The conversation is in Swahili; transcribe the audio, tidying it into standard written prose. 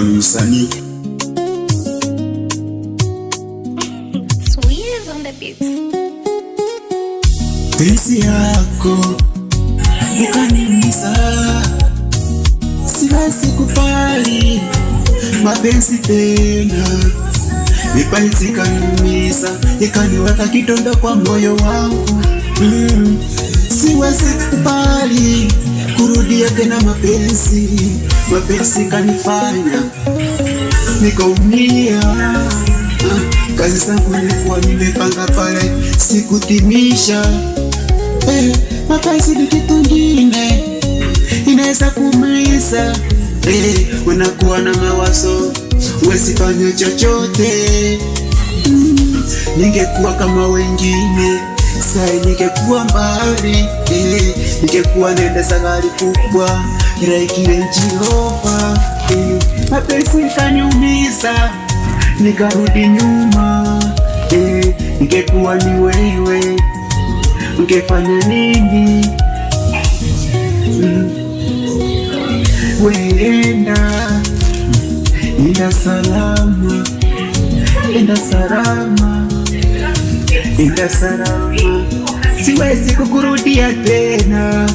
msanii. Penzi yako ukaniumiza, siwezi kubali mapenzi tena. Penzi kaniumiza, ikaniweka kidonda kwa moyo wangu. Siwezi kubali kurudia tena mapenzi. Mapenzi kanifanya nikaumia. Kazi zangu nilikuwa nimepanga pale, sikutimisha. Mapenzi ni kitu kingine, inaweza kuumiza. Unakuwa na mawazo, huwezi fanya chochote. Ningekuwa kama wengine, sai ningekuwa mbali. Ningekuwa nenda safari kubwa, like Range Rover. Mapenzi kaniumiza, nikarudi nyuma. Ningekuwa ni wewe, ungefanya nini? Wenda enda salama, enda salama, enda salama. Siwezi kukurudia tena.